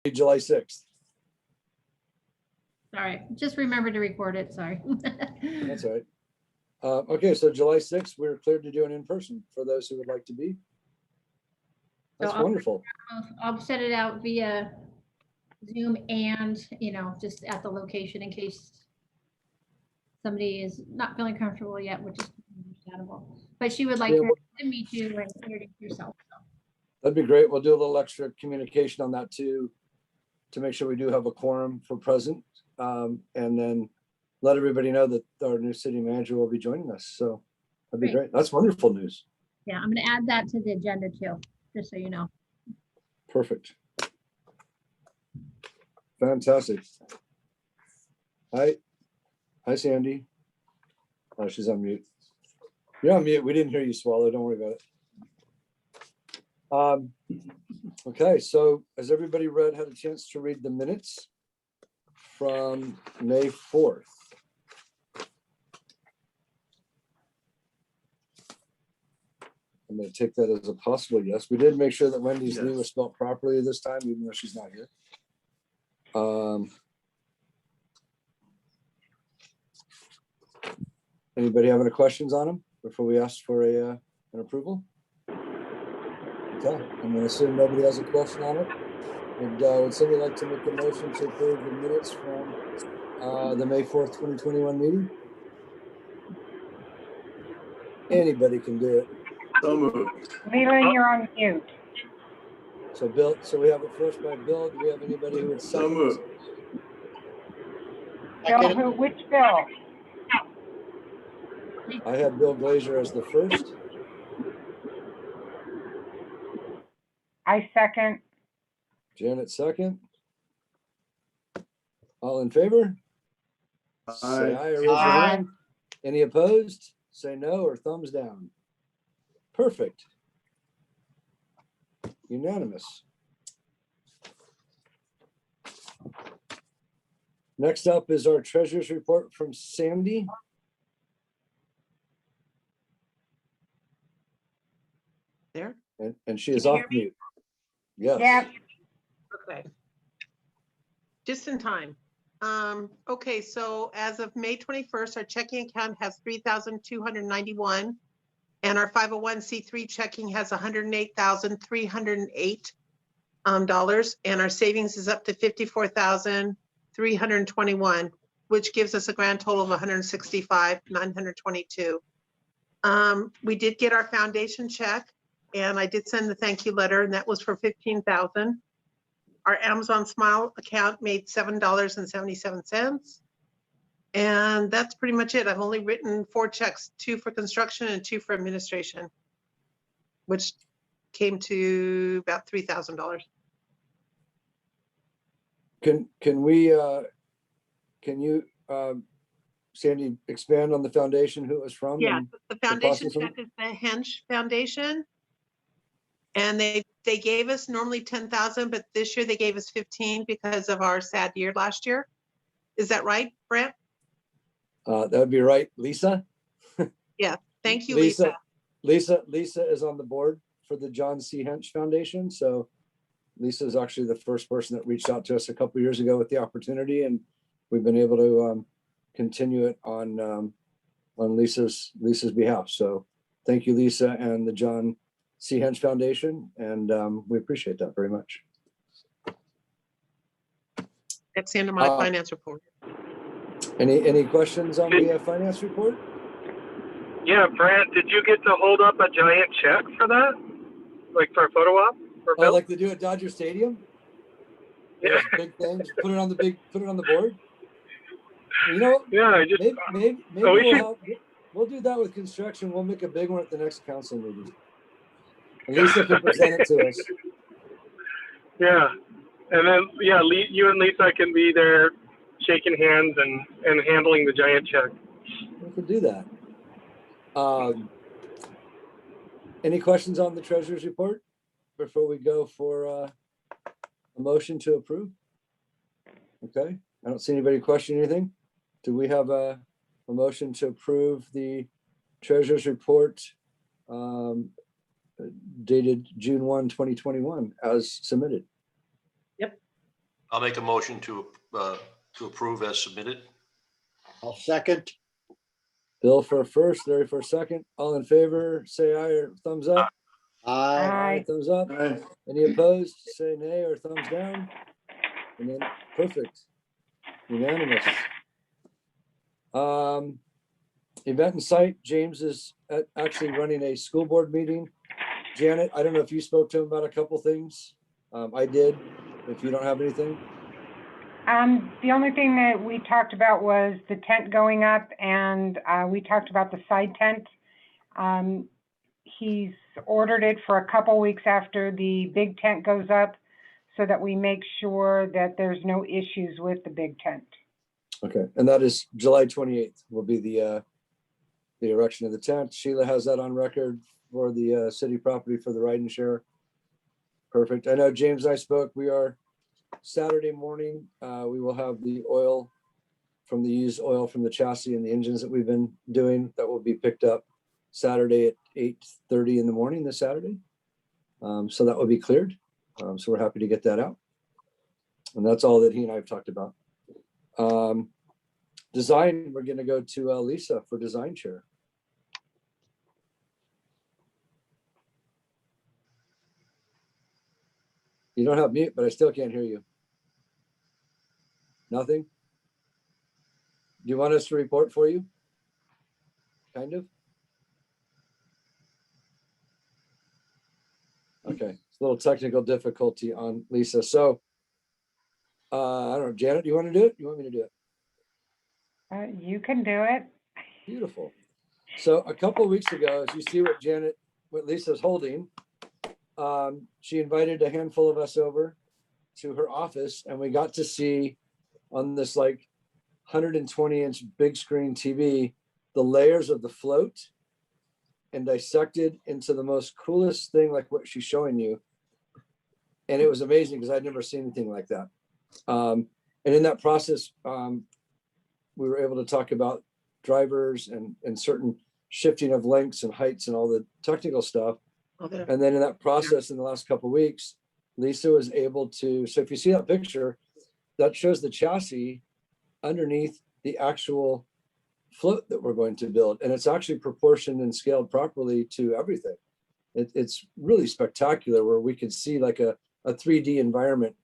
July 6th. All right, just remember to record it, sorry. That's all right. Okay, so July 6th, we're cleared to do an in-person for those who would like to be. That's wonderful. I'll set it out via Zoom and, just at the location in case somebody is not feeling comfortable yet, which is understandable. But she would like to meet you and introduce yourself. So. That'd be great. We'll do a little extra communication on that too, to make sure we do have a quorum for present. And then let everybody know that our new city manager will be joining us. So that'd be great. That's wonderful news. Yeah, I'm going to add that to the agenda too, just so you know. Perfect. Fantastic. Hi, Sandy. Oh, she's on mute. You're on mute. We didn't hear you, Swallow. Don't worry about it. Okay, so has everybody had a chance to read the minutes from May 4th? I'm going to take that as a possible yes. We did make sure that Wendy's name was spelled properly this time, even though she's not here. Anybody have any questions on them before we ask for an approval? Okay, I'm going to assume nobody has a question on it. Would somebody like to make a motion to approve the minutes from the May 4th, 2021 meeting? Anybody can do it. So moved. Leland, you're on mute. So Bill, so we have it first by Bill. Do we have anybody who would So second? moved. Bill, who? Which Bill? I had Bill Glazer as the first. I second. Janet second. All in favor? Say aye or raise your hand. Any opposed? Say no or thumbs down. Perfect. Unanimous. Next up is our treasurer's report from Sandy. There? And she is off mute. Yes. Yeah. Okay. Just in time. Okay, so as of May 21st, our checking account has 3,291 and our 501c3 checking has $108,308 dollars, and our savings is up to $54,321, which gives us a grand total of $165,922. We did get our foundation check, and I did send the thank you letter, and that was for $15,000. Our Amazon Smile account made $7.77. And that's pretty much it. I've only written 4 checks, 2 for construction and 2 for administration, which came to about $3,000. Can you, Sandy, expand on the foundation, who it was from? Yeah, the foundation check is the Hench Foundation. And they gave us normally 10,000, but this year they gave us 15 because of our sad year last year. Is that right, Brent? That would be right. Lisa? Yeah, thank you, Lisa. Lisa is on the board for the John C. Hench Foundation. So Lisa is actually the first person that reached out to us a couple of years ago with the opportunity, and we've been able to continue it on Lisa's behalf. So thank you, Lisa, and the John C. Hench Foundation, and we appreciate that very much. That's the end of my finance report. Any questions on the finance report? Yeah, Brent, did you get to hold up a giant check for that? Like for a photo op? Oh, like they do at Dodger Stadium? Yeah. Those big things. Put it on the board. You know, Yeah, maybe we'll do that with construction. We'll make a big one at the next council meeting. And Lisa can present it to us. Yeah. And then, yeah, you and Lisa can be there shaking hands and handling the giant check. We could do that. Any questions on the treasurer's report before we go for a motion to approve? Okay, I don't see anybody question anything. Do we have a motion to approve the treasurer's report dated June 1, 2021 as submitted? Yep. I'll make a motion to approve as submitted. I'll second. Bill for a first, Larry for a second. All in favor, say aye or thumbs up. Aye. Aye. Thumbs up. Any opposed, say nay or thumbs down. And then, perfect. Unanimous. Event and site, James is actually running a school board meeting. Janet, I don't know if you spoke to him about a couple things. I did, if you don't have anything. The only thing that we talked about was the tent going up, and we talked about the side tent. He's ordered it for a couple weeks after the big tent goes up so that we make sure that there's no issues with the big tent. Okay, and that is July 28th will be the erection of the tent. Sheila has that on record for the city property for the ride and share. Perfect. I know James and I spoke. We are Saturday morning. We will have the oil from the used oil from the chassis and the engines that we've been doing that will be picked up Saturday at 8:30 in the morning this Saturday. So that will be cleared. So we're happy to get that out. And that's all that he and I have talked about. Design, we're going to go to Lisa for design chair. You don't have mute, but I still can't hear you. Nothing? Do you want us to report for you? Kind of? Okay, it's a little technical difficulty on Lisa. So, I don't know, Janet, do you want to do it? You want me to do it? You can do it. Beautiful. So a couple of weeks ago, as you see what Lisa's holding, she invited a handful of us over to her office, and we got to see on this like 120-inch big screen TV, the layers of the float and dissected into the most coolest thing, like what she's showing you. And it was amazing because I'd never seen anything like that. And in that process, we were able to talk about drivers and certain shifting of lengths and heights and all the technical stuff. Okay. And then in that process, in the last couple of weeks, Lisa was able to, so if you see that picture, that shows the chassis underneath the actual float that we're going to build. And it's actually proportioned and scaled properly to everything. It's really spectacular where we could see like a 3D environment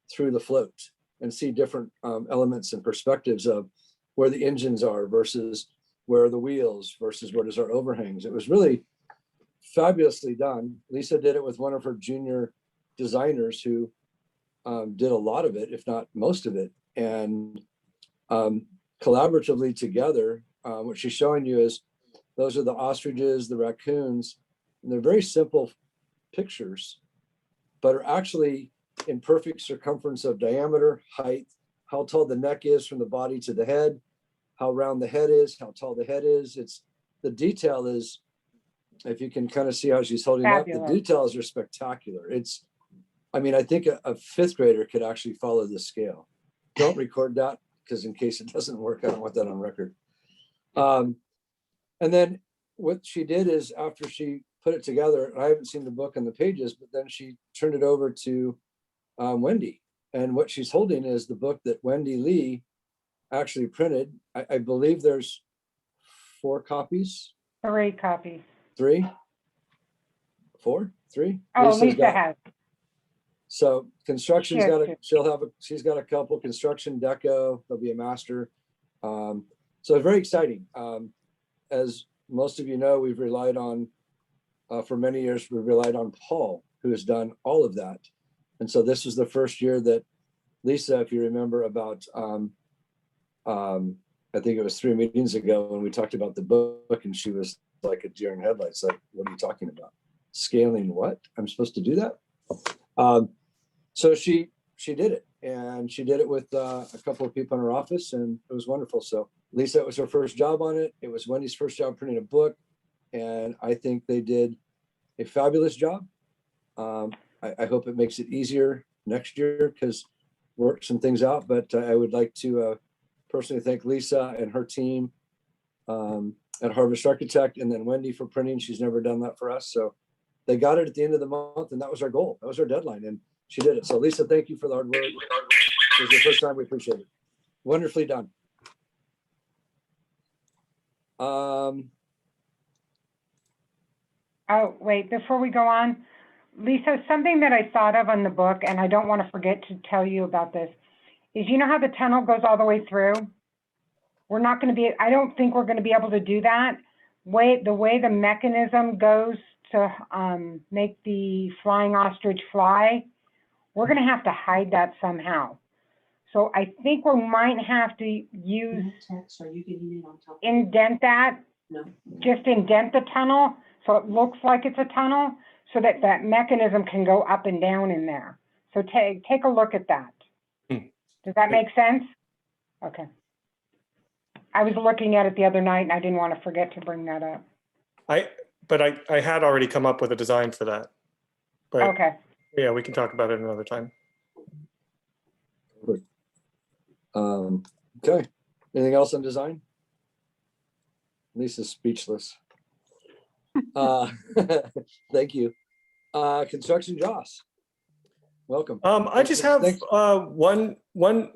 through the float and see different elements and perspectives of where the engines are versus where are the wheels versus what is our overhangs. It was really fabulously done. Lisa did it with one of her junior designers who did a lot of it, if not most of it. And collaboratively together, what she's showing you is those are the ostriches, the raccoons, and they're very simple pictures, but are actually in perfect circumference of diameter, height, how tall the neck is from the body to the head, how round the head is, how tall the head is. It's the detail is, if you can kind of see how she's holding Fabulous. up, the details are spectacular. I mean, I think a fifth grader could actually follow this scale. Don't record that because in case it doesn't work, I don't want that on record. And then what she did is after she put it together, I haven't seen the book and the pages, but then she turned it over to Wendy. And what she's holding is the book that Wendy Lee actually printed. I believe there's 4 copies. 3 copies. 3? 4? 3? Oh, Lisa's Lisa got- has. So construction's She has got two. she's got a couple construction deco, there'll be a master. So it's very exciting. As most of you know, we've relied on, for many years, we've relied on Paul, who has done all of that. And so this is the first year that Lisa, if you remember about, I think it was 3 meetings ago when we talked about the book and she was like a deer in headlights, like, what are you talking about? Scaling what? I'm supposed to do that? So she did it, and she did it with a couple of people in her office, and it was wonderful. So Lisa, it was her first job on it. It was Wendy's first job printing a book, and I think they did a fabulous job. I hope it makes it easier next year because work some things out. But I would like to personally thank Lisa and her team at Harvest Architect, and then Wendy for printing. She's never done that for us, so they got it at the end of the month, and that was our goal. That was our deadline, and she did it. So Lisa, thank you for the hard work. It was your first time. We appreciate it. Wonderfully done. Oh, wait, before we go on, Lisa, something that I thought of on the book, and I don't want to forget to tell you about this, is you know how the tunnel goes all the way through? We're not going to be, I don't think we're going to be able to do that. The way the mechanism goes to make the flying ostrich fly, we're going to have to hide that somehow. So I think we might have to use, Are you getting it on top? indent that, No. just indent the tunnel so it looks like it's a tunnel so that that mechanism can go up and down in there. So take a look at that. Does that make sense? Okay. I was looking at it the other night and I didn't want to forget to bring that up. But I had already come up with a design for that. But Okay. yeah, we can talk about it another time. Okay. Anything else on design? Lisa's speechless. Thank you. Construction Joss. Welcome. I just have one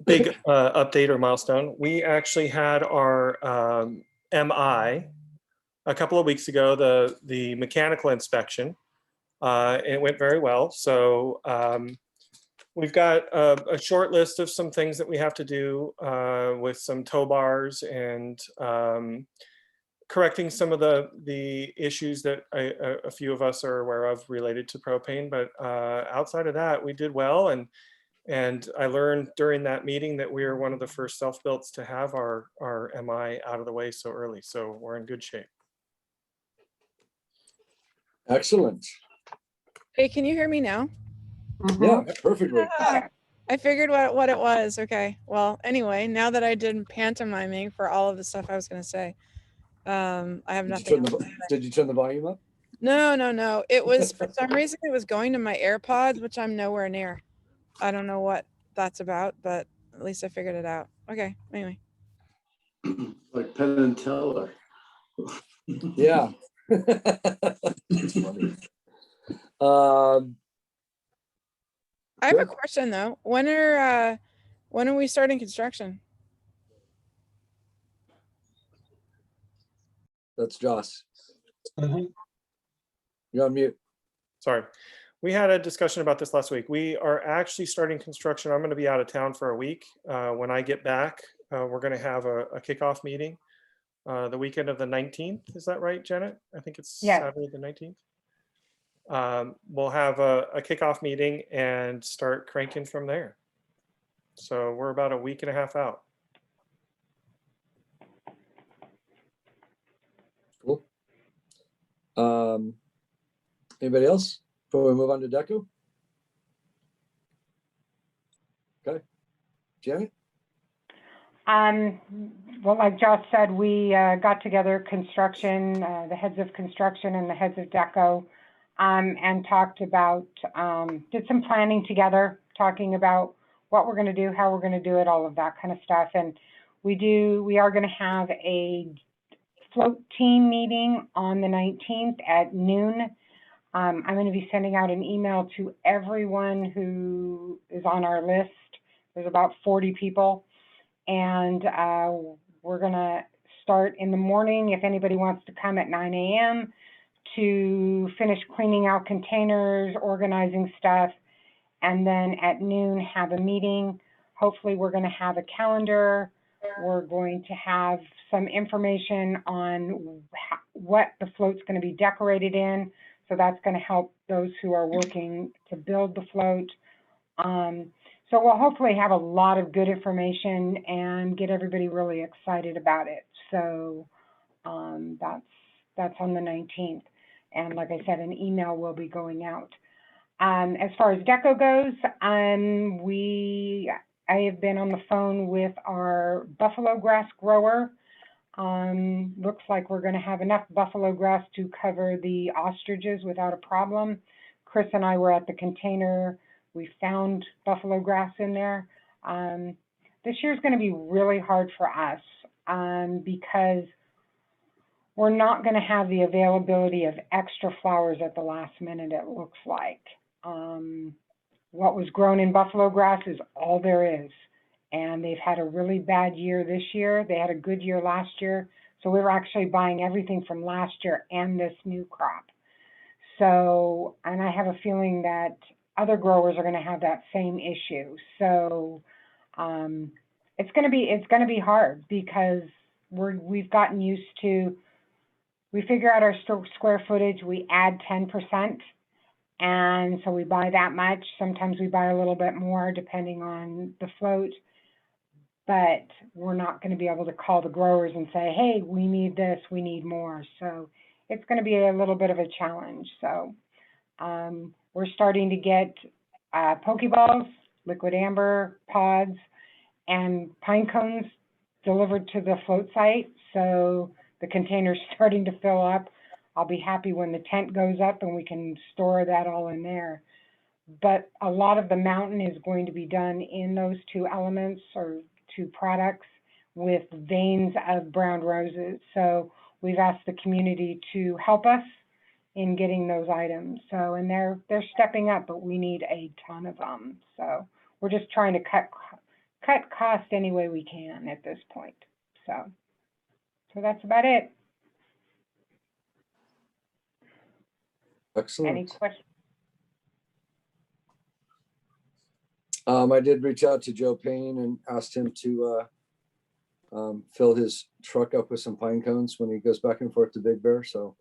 big update or milestone. We actually had our MI a couple of weeks ago, the mechanical inspection. It went very well. So we've got a short list of some things that we have to do with some tow bars and correcting some of the issues that a few of us are aware of related to propane. But outside of that, we did well. And I learned during that meeting that we are one of the first self-builts to have our MI out of the way so early. So we're in good shape. Excellent. Hey, can you hear me now? Yeah, perfectly. I figured what it was. Okay. Well, anyway, now that I did pantomiming for all of the stuff I was going to say, I have nothing. Did you turn the volume up? No. It was, for some reason, it was going to my AirPods, which I'm nowhere near. I don't know what that's about, but at least I figured it out. Okay. Anyway. Like Penn and Teller. Yeah. That's funny. I have a question though. When are we starting construction? That's Joss. You're on mute. Sorry. We had a discussion about this last week. We are actually starting construction. I'm going to be out of town for a week. When I get back, we're going to have a kickoff meeting the weekend of the 19th. Is that right, Janet? I think it's Saturday the 19th. We'll have a kickoff meeting and start cranking from there. So we're about a week and a half out. Cool. Anybody else before we move on to Deco? Okay. Janet? Well, like Josh said, we got together construction, the heads of construction and the heads of Deco, and talked about, did some planning together, talking about what we're going to do, how we're going to do it, all of that kind of stuff. And we are going to have a float team meeting on the 19th at noon. I'm going to be sending out an email to everyone who is on our list. There's about 40 people. And we're going to start in the morning, if anybody wants to come, at 9 a.m. to finish cleaning out containers, organizing stuff, and then at noon have a meeting. Hopefully we're going to have a calendar. We're going to have some information on what the float's going to be decorated in. So that's going to help those who are working to build the float. So we'll hopefully have a lot of good information and get everybody really excited about it. So that's on the 19th. And like I said, an email will be going out. As far as Deco goes, I have been on the phone with our buffalo grass grower. Looks like we're going to have enough buffalo grass to cover the ostriches without a problem. Chris and I were at the container. We found buffalo grass in there. This year's going to be really hard for us because we're not going to have the availability of extra flowers at the last minute, it looks like. what was grown in buffalo grass is all there is. And they've had a really bad year this year. They had a good year last year. So we were actually buying everything from last year and this new crop. So, and I have a feeling that other growers are going to have that same issue. So it's going to be hard because we've gotten used to, we figure out our square footage, we add 10%. And so we buy that much. Sometimes we buy a little bit more depending on the float. But we're not going to be able to call the growers and say, hey, we need this, we need more. So it's going to be a little bit of a challenge. So we're starting to get Pokeballs, liquid amber pods, and pine cones delivered to the float site. So the container's starting to fill up. I'll be happy when the tent goes up and we can store that all in there. But a lot of the mountain is going to be done in those two elements or two products with veins of brown roses. So we've asked the community to help us in getting those items. So, and they're stepping up, but we need a ton of them. So we're just trying to cut cost any way we can at this point. So that's about it. Excellent. Any questions? I did reach out to Joe Payne and asked him to fill his truck up with some pine cones when he goes back and forth to Big Bear. So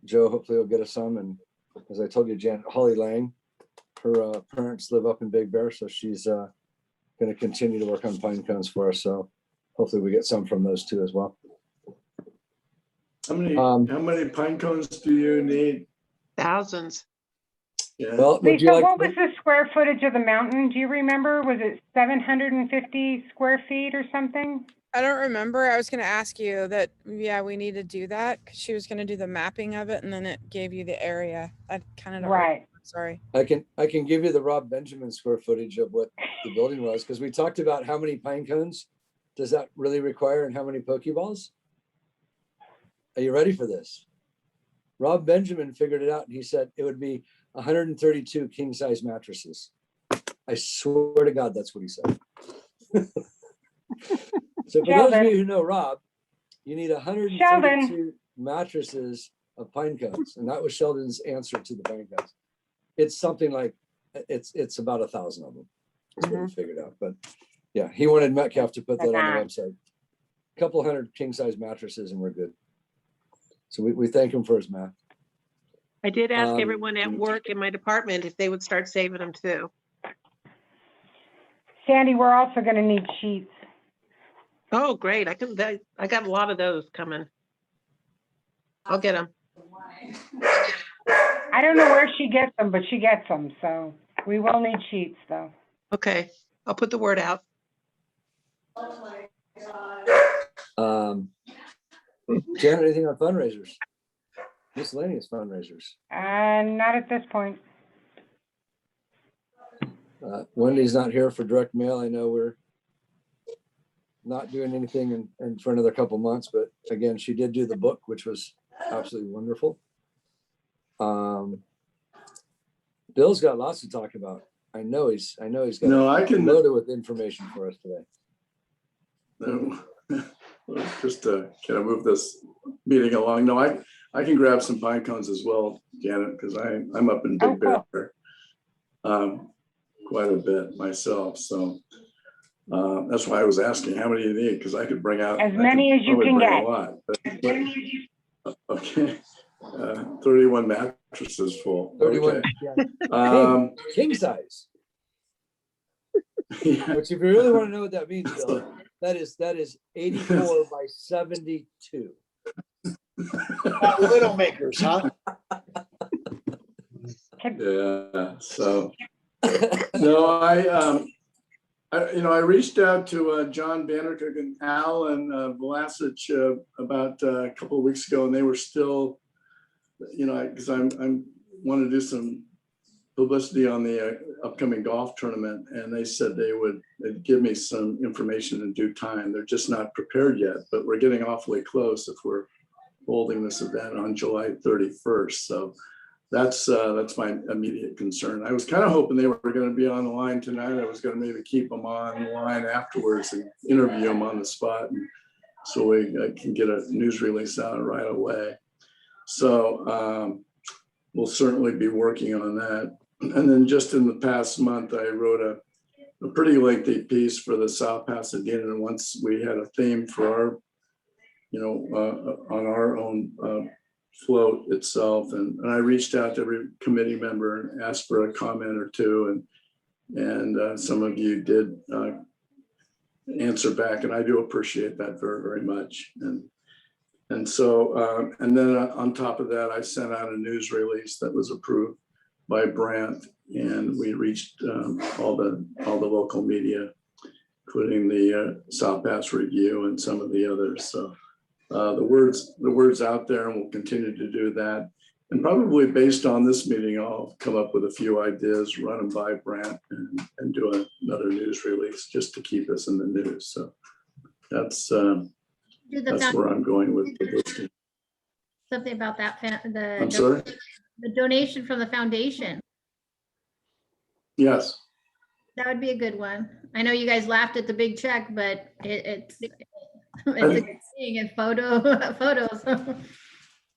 Joe hopefully will get us some. And as I told you, Holly Lang, her parents live up in Big Bear, so she's going to continue to work on pine cones for us. So hopefully we get some from those two as well. How many pine cones do you need? Thousands. Yeah. Well, would you Lisa, like what was the square footage of the mountain? Do you remember? Was it 750 square feet or something? I don't remember. I was going to ask you that, yeah, we need to do that because she was going to do the mapping of it and then it gave you the area. I kind of don't remember. Right. Sorry. I can give you the Rob Benjamin square footage of what the building was, because we talked about how many pine cones does that really require and how many Pokeballs. Are you ready for this? Rob Benjamin figured it out and he said it would be 132 king size mattresses. I swear to God, that's what he said. So for those of you who know Rob, you need 132 mattresses of pine cones. And that was Sheldon's answer to the pine cones. It's something like, it's about 1,000 of them. That's what he figured out. But yeah, he wanted Metcalf to put that on the website. A couple hundred king size mattresses and we're good. So we thank him for his math. I did ask everyone at work in my department if they would start saving them too. Sandy, we're also going to need sheets. Oh, great. I got a lot of those coming. I'll get them. I don't know where she gets them, but she gets them. So we will need sheets though. Okay. I'll put the word out. Janet, anything on fundraisers? Miscellaneous fundraisers? Not at this point. Wendy's not here for direct mail. I know we're not doing anything in for another couple months, but again, she did do the book, which was absolutely wonderful. Bill's got lots to talk about. I know he's got loaded with information for us today. No. Just to kind of move this meeting along. No, I can grab some pine cones as well, Janet, because I'm up in Big Bear quite a bit myself. So that's why I was asking how many you need, because I could bring out as many as you can get. A lot, but, okay, 31 mattresses full. 31, okay. Yeah. King size. Yeah. Which, if you really want to know what that means, Bill, that is 84 by 72. Little makers, huh? Yeah. So no, I reached out to John Vandercook and Al and Vlasic about a couple of weeks ago, and they were still, because I'm want to do some publicity on the upcoming golf tournament, and they said they'd give me some information in due time. They're just not prepared yet, but we're getting awfully close if we're holding this event on July 31st. So that's my immediate concern. I was kind of hoping they were going to be on the line tonight. I was going to maybe keep them on the line afterwards and interview them on the spot, and so we can get a news release out right away. So we'll certainly be working on that. And then just in the past month, I wrote a pretty lengthy piece for the South Pasadena. And once we had a theme for our, on our own float itself. And I reached out to every committee member and asked for a comment or two. And some of you did answer back, and I do appreciate that very, very much. And so, and then on top of that, I sent out a news release that was approved by Brant, and we reached all the local media, including the South Pass Review and some of the others. So the word's out there, and we'll continue to do that. And probably based on this meeting, I'll come up with a few ideas, run them by Brant, and do another news release just to keep us in the news. So that's where I'm going with this. Something about that, I'm sorry? the donation from the foundation. Yes. That would be a good one. I know you guys laughed at the big check, but it's a good thing, and photos.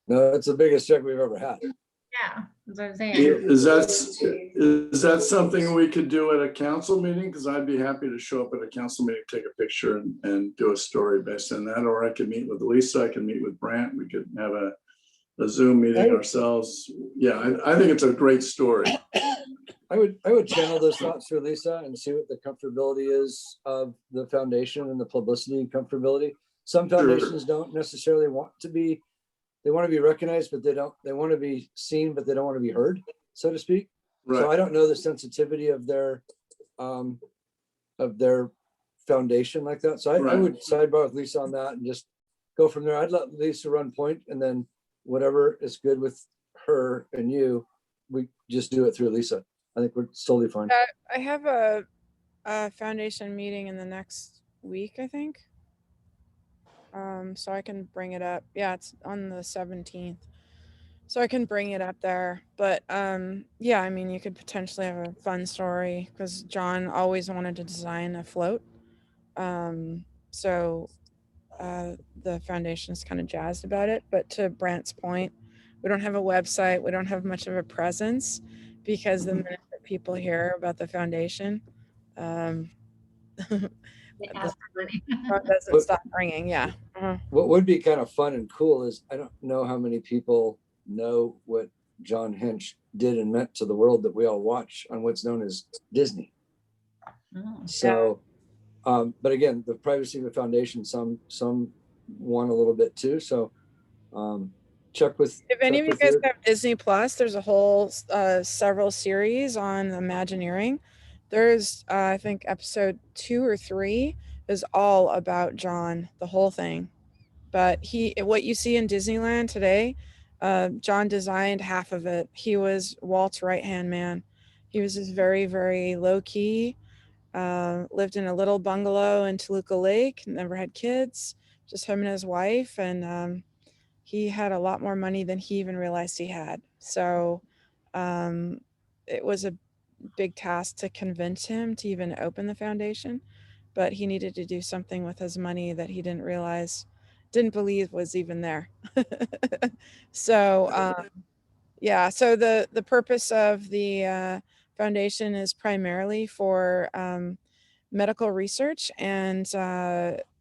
No, it's the biggest check we've ever had. Yeah, that's what I'm saying. Is that something we could do at a council meeting? Because I'd be happy to show up at a council meeting, take a picture and do a story based on that. Or I could meet with Lisa, I can meet with Brant. We could have a Zoom meeting ourselves. Yeah, I think it's a great story. I would channel those thoughts through Lisa and see what the comfortability is of the foundation and the publicity comfortability. Some foundations don't necessarily want to be, they want to be recognized, but they want to be seen, but they don't want to be heard, so to speak. Right. So I don't know the sensitivity of their foundation like that. So I would sidebar with Lisa on that and just go from there. I'd let Lisa run point, and then whatever is good with her and you, we just do it through Lisa. I think we're totally fine. I have a foundation meeting in the next week, I think. So I can bring it up. Yeah, it's on the 17th. So I can bring it up there. But yeah, I mean, you could potentially have a fun story because John always wanted to design a float. So the foundation is kind of jazzed about it. But to Brant's point, we don't have a website. We don't have much of a presence because the minute that people hear about the foundation, They ask for money. phone doesn't stop ringing. Yeah. What would be kind of fun and cool is, I don't know how many people know what John Hench did and meant to the world that we all watch on what's known as Disney. Oh, So, but again, the privacy of the foundation, some want a little bit too. So check with. If any of you guys have Disney Plus, there's a whole several series on Imagineering. There's I think episode 2 or 3 is all about John, the whole thing. But what you see in Disneyland today, John designed half of it. He was Walt's right-hand man. He was just very, very low key, lived in a little bungalow in Toluca Lake, never had kids, just him and his wife. And he had a lot more money than he even realized he had. So it was a big task to convince him to even open the foundation, but he needed to do something with his money that he didn't believe was even there. So yeah, so the purpose of the foundation is primarily for medical research and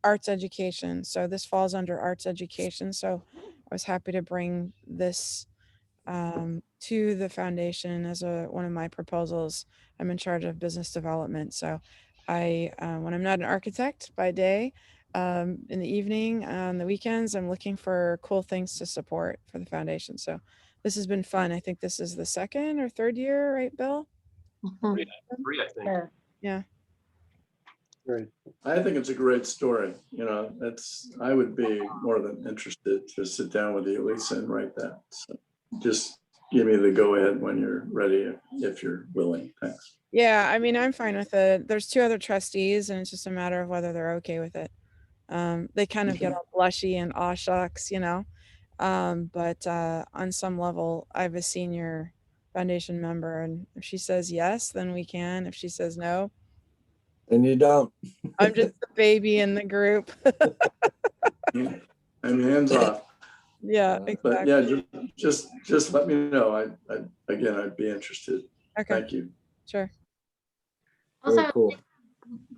arts education. So this falls under arts education. So I was happy to bring this to the foundation as one of my proposals. I'm in charge of business development. So when I'm not an architect by day, in the evening, on the weekends, I'm looking for cool things to support for the foundation. So this has been fun. I think this is the 2nd or 3rd year, right, Bill? 3, I think. Sure. Yeah. Great. I think it's a great story. I would be more than interested to sit down with you, Lisa, and write that. So just give me the go ahead when you're ready, if you're willing. Thanks. Yeah, I mean, I'm fine with it. There's 2 other trustees, and it's just a matter of whether they're okay with it. They kind of get all blushy and aw shucks, But on some level, I have a senior foundation member, and if she says yes, then we can. If she says no, And you don't. I'm just the baby in the group. I'm hands off. Yeah, But exactly. yeah, just let me know. Again, I'd be interested. Okay, Thank you. sure. Very Also, cool.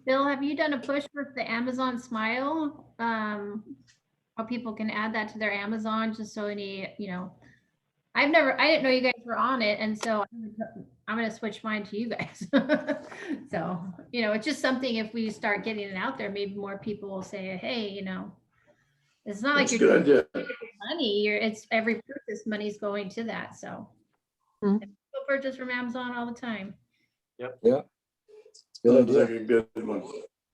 Bill, have you done a push with the Amazon Smile? How people can add that to their Amazon, just so any, I didn't know you guys were on it, and so I'm gonna switch mine to you guys. So, it's just something, if we start getting it out there, maybe more people will say, hey, it's not like That's a good idea. money, it's every purchase money's going to that, so. Mhm. People purchase from Amazon all the time. Yeah. It's a good Sounds idea. like a good one.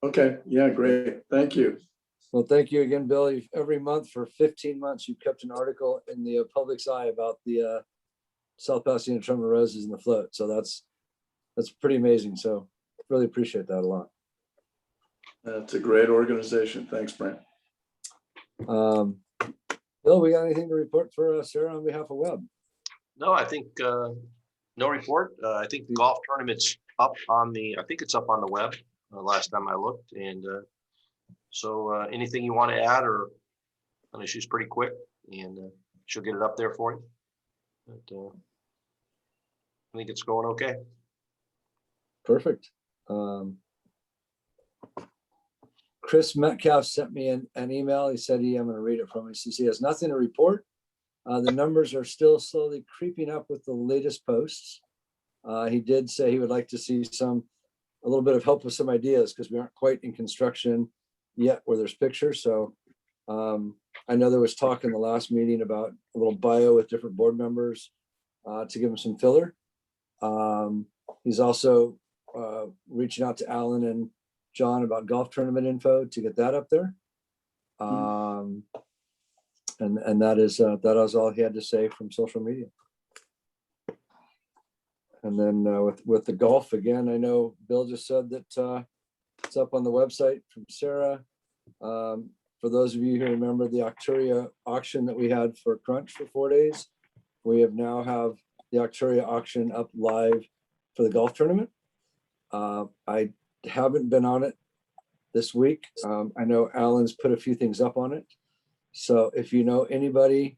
Okay, yeah, great. Thank you. Well, thank you again, Bill. Every month for 15 months, you've kept an article in the public's eye about the South Pasadena Tremor Roses in the float. So that's pretty amazing. So really appreciate that a lot. That's a great organization. Thanks, Brent. Bill, we got anything to report for Sarah on behalf of Webb? No, I think, no report. I think the golf tournament's up on I think it's up on the web, last time I looked. And so anything you want to add, or, I mean, she's pretty quick, and she'll get it up there for you. But I think it's going okay. Perfect. Chris Metcalf sent me an email. He said I'm going to read it from him. He says he has nothing to report. The numbers are still slowly creeping up with the latest posts. He did say he would like to see a little bit of help with some ideas, because we aren't quite in construction yet where there's pictures. So I know there was talk in the last meeting about a little bio with different board members to give them some filler. He's also reaching out to Alan and John about golf tournament info to get that up there. And that is all he had to say from social media. And then with the golf, again, I know Bill just said that it's up on the website from Sarah. For those of you who remember the Octuria auction that we had for Crunch for 4 days, we now have the Octuria auction up live for the golf tournament. I haven't been on it this week. I know Alan's put a few things up on it. So if you know anybody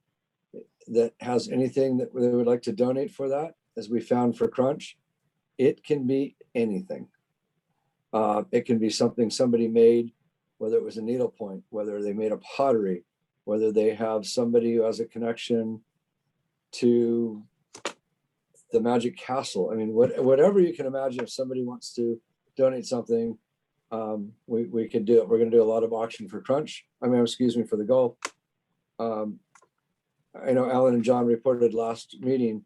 that has anything that they would like to donate for that, as we found for Crunch, it can be anything. It can be something somebody made, whether it was a needlepoint, whether they made a pottery, whether they have somebody who has a connection to the Magic Castle. I mean, whatever you can imagine, if somebody wants to donate something, we can do it. We're going to do a lot of auction for Crunch. I mean, excuse me, for the golf. I know Alan and John reported last meeting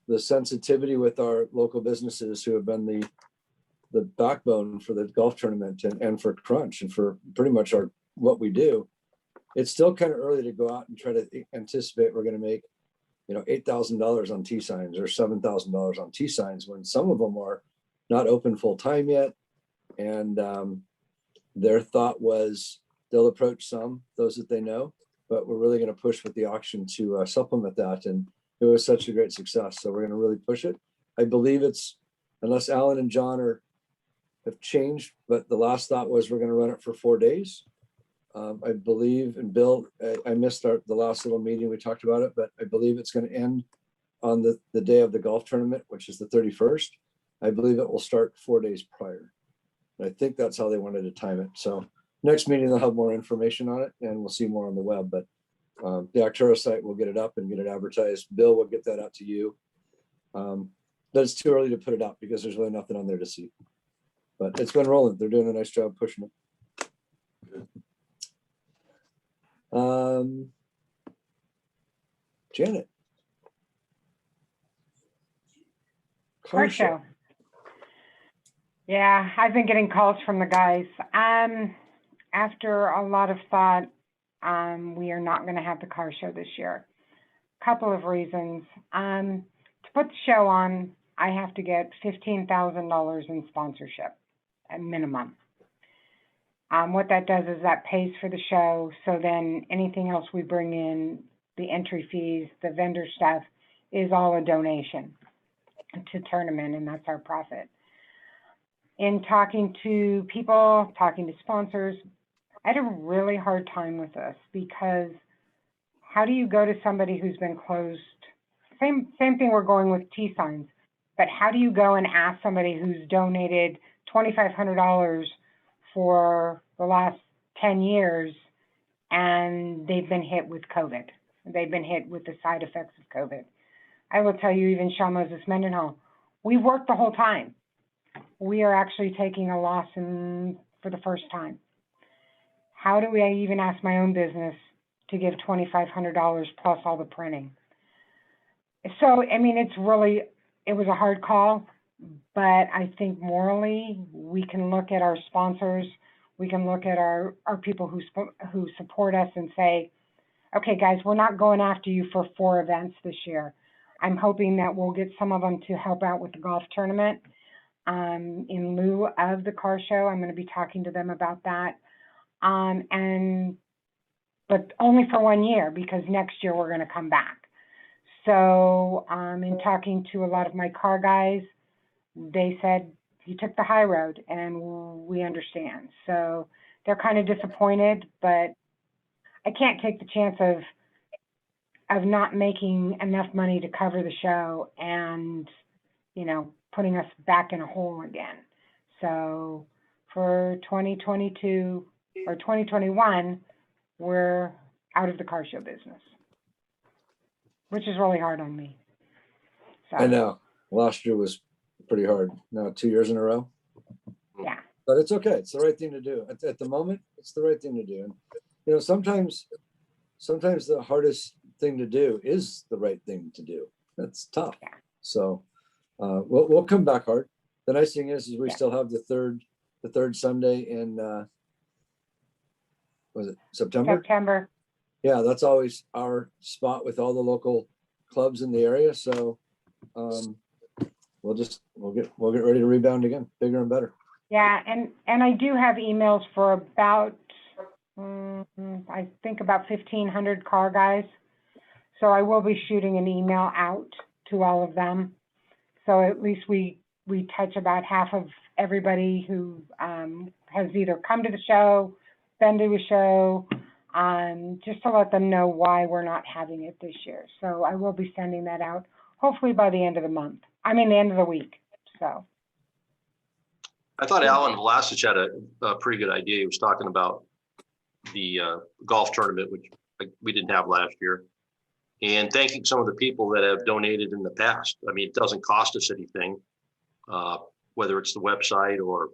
the sensitivity with our local businesses who have been the backbone for the golf tournament and for Crunch and for pretty much what we do. It's still kind of early to go out and try to anticipate we're going to make, $8,000 on T signs or $7,000 on T signs, when some of them are not open full time yet. And their thought was they'll approach those that they know, but we're really going to push with the auction to supplement that. And it was such a great success. So we're going to really push it. I believe unless Alan and John have changed, but the last thought was we're going to run it for 4 days. I believe, and Bill, I missed the last little meeting we talked about it, but I believe it's going to end on the day of the golf tournament, which is the 31st. I believe it will start 4 days prior. And I think that's how they wanted to time it. So next meeting, they'll have more information on it and we'll see more on the web, but the Octura site will get it up and get it advertised. Bill will get that out to you. But it's too early to put it up because there's really nothing on there to see. But it's been rolling. They're doing a nice job pushing it. Janet. Car show. Yeah, I've been getting calls from the guys. After a lot of thought, we are not going to have the car show this year. Couple of reasons. To put the show on, I have to get $15,000 in sponsorship at minimum. What that does is that pays for the show. So then anything else we bring in the entry fees, the vendor stuff is all a donation to tournament, and that's our profit. In talking to people, talking to sponsors, I had a really hard time with this because how do you go to somebody who's been closed? Same thing we're going with T signs, but how do you go and ask somebody who's donated $2,500 for the last 10 years and they've been hit with COVID? They've been hit with the side effects of COVID. I will tell you, even Shaw Moses Mendenhall, we've worked the whole time. We are actually taking a loss for the first time. How do I even ask my own business to give $2,500 plus all the printing? So, I mean, it was a hard call, but I think morally we can look at our sponsors, we can look at our people who support us and say, okay, guys, we're not going after you for 4 events this year. I'm hoping that we'll get some of them to help out with the golf tournament. In lieu of the car show, I'm going to be talking to them about that. But only for 1 year, because next year we're going to come back. So in talking to a lot of my car guys, they said, you took the high road and we understand. So they're kind of disappointed, but I can't take the chance of not making enough money to cover the show and, you know, putting us back in a hole again. So for 2022 or 2021, we're out of the car show business, which is really hard on me. So, I know. Last year was pretty hard. Now 2 years in a row. yeah. But it's okay. It's the right thing to do. At the moment, it's the right thing to do. And, you know, sometimes the hardest thing to do is the right thing to do. That's tough. Yeah. So we'll come back hard. The nice thing is we Yeah. still have the third Sunday in was it September? September. Yeah, that's always our spot with all the local clubs in the area. So we'll get ready to rebound again, bigger and better. Yeah, and I do have emails for about I think about 1,500 car guys. So I will be shooting an email out to all of them. So at least we touch about half of everybody who has either come to the show, been to a show, just to let them know why we're not having it this year. So I will be sending that out hopefully by the end of the month. I mean, the end of the week. So. I thought Alan Vlasic had a pretty good idea. He was talking about the golf tournament, which we didn't have last year, and thanking some of the people that have donated in the past. I mean, it doesn't cost us anything, whether it's the website or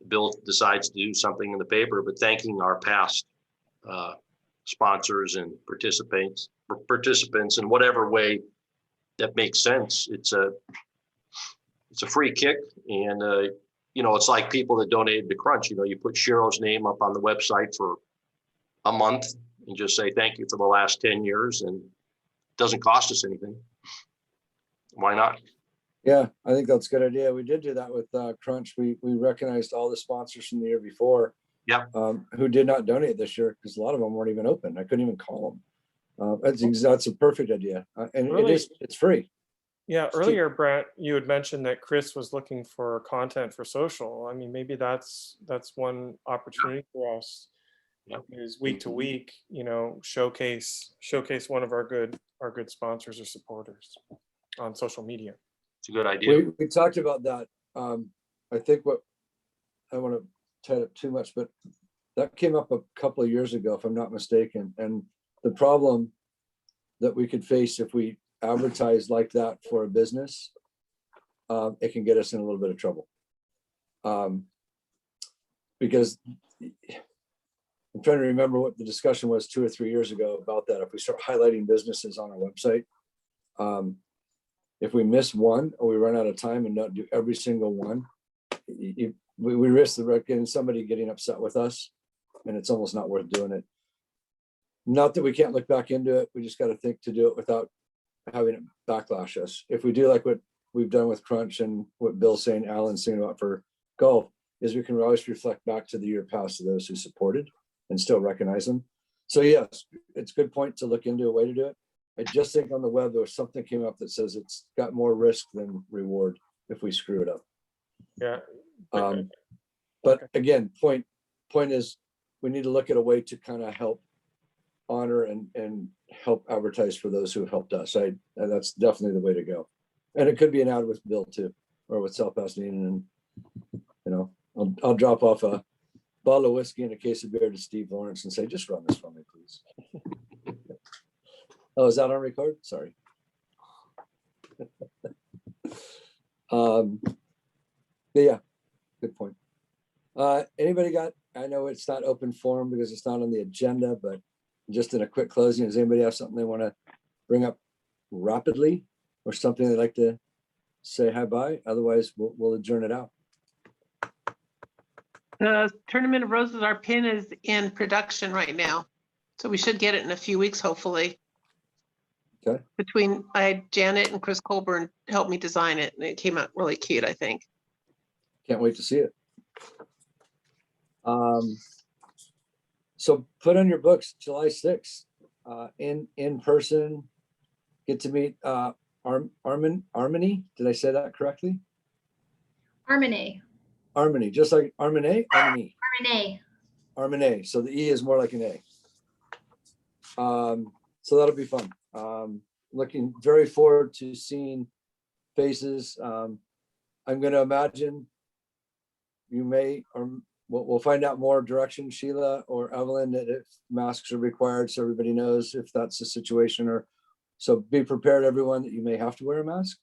Bill decides to do something in the paper, but thanking our past sponsors and participants in whatever way that makes sense. It's a free kick, and you know, it's like people that donated to Crunch. You know, you put Shiro's name up on the website for a month and just say thank you for the last 10 years, and it doesn't cost us anything. Why not? Yeah, I think that's a good idea. We did do that with Crunch. We recognized all the sponsors from the year before. Yeah. Who did not donate this year, because a lot of them weren't even open. I couldn't even call them. That's a perfect idea, and Really? it's free. Yeah, earlier, Brent, you had mentioned that Chris was looking for content for social. I mean, maybe that's one opportunity for us. Yep. Is week to week, you know, showcase one of our good sponsors or supporters on social media. It's a good idea. We talked about that. I think what I want to tie up too much, but that came up a couple of years ago, if I'm not mistaken. And the problem that we could face if we advertise like that for a business, it can get us in a little bit of trouble. Because I'm trying to remember what the discussion was 2 or 3 years ago about that. If we start highlighting businesses on our website, if we miss one or we run out of time and not do every single one, we risk somebody getting upset with us, and it's almost not worth doing it. Not that we can't look back into it. We just got to think to do it without having it backlash us. If we do like what we've done with Crunch and what Bill's saying, Alan's saying about for golf, is we can always reflect back to the year past to those who supported and still recognize them. So yes, it's a good point to look into a way to do it. I just think on the web, there was something came up that says it's got more risk than reward if we screw it up. Yeah. But again, point is, we need to look at a way to kind of help honor and help advertise for those who have helped us. And that's definitely the way to go. And it could be an ad with Bill too, or with South Pasadena, and I'll drop off a bottle of whiskey and a case of beer to Steve Lawrence and say, just run this for me, please. Oh, is that on record? Sorry. But yeah, good point. Anybody got, I know it's not open forum because it's not on the agenda, but just in a quick closing, does anybody have something they want to bring up rapidly or something they'd like to say hi bye? Otherwise, we'll adjourn it out. The Tournament of Roses, our pin is in production right now. So we should get it in a few weeks, hopefully. Okay. Between Janet and Chris Colburn helped me design it, and it came out really cute, I think. Can't wait to see it. So put on your books, July 6th, in person, get to meet Harmony. Did I say that correctly? Harmony. Harmony, just like Harmony. Harmony. So the E is more like an A. So that'll be fun. Looking very forward to seeing faces. I'm going to imagine you may, or we'll find out more direction, Sheila or Evelyn, that if masks are required, so everybody knows if that's the situation, or so be prepared, everyone, that you may have to wear a mask,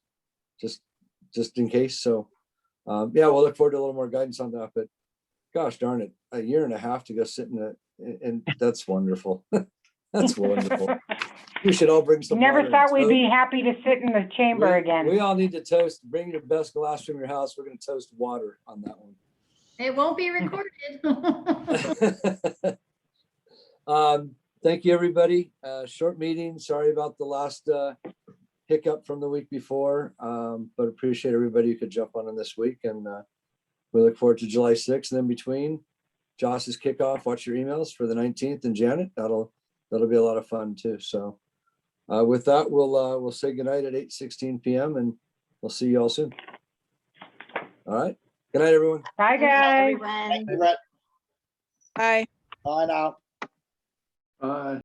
just in case. So yeah, we'll look forward to a little more guidance on that. But gosh darn it, a year and a half to go sit and that's wonderful. That's wonderful. We should all bring some. Never water thought and we'd be happy to sit in the chamber again. We all need to toast. Bring your best glass from your house. We're going to toast water on that one. It won't be recorded. Thank you, everybody. Short meeting. Sorry about the last hiccup from the week before, but appreciate everybody who could jump on this week. And we look forward to July 6th. And in between, Josh's kickoff. Watch your emails for the 19th, and Janet. That'll be a lot of fun too. So with that, we'll say goodnight at 8:16 p.m. and we'll see you all soon. All right. Good night, everyone. Bye, guys. Everyone. Bye. Bye now. Bye.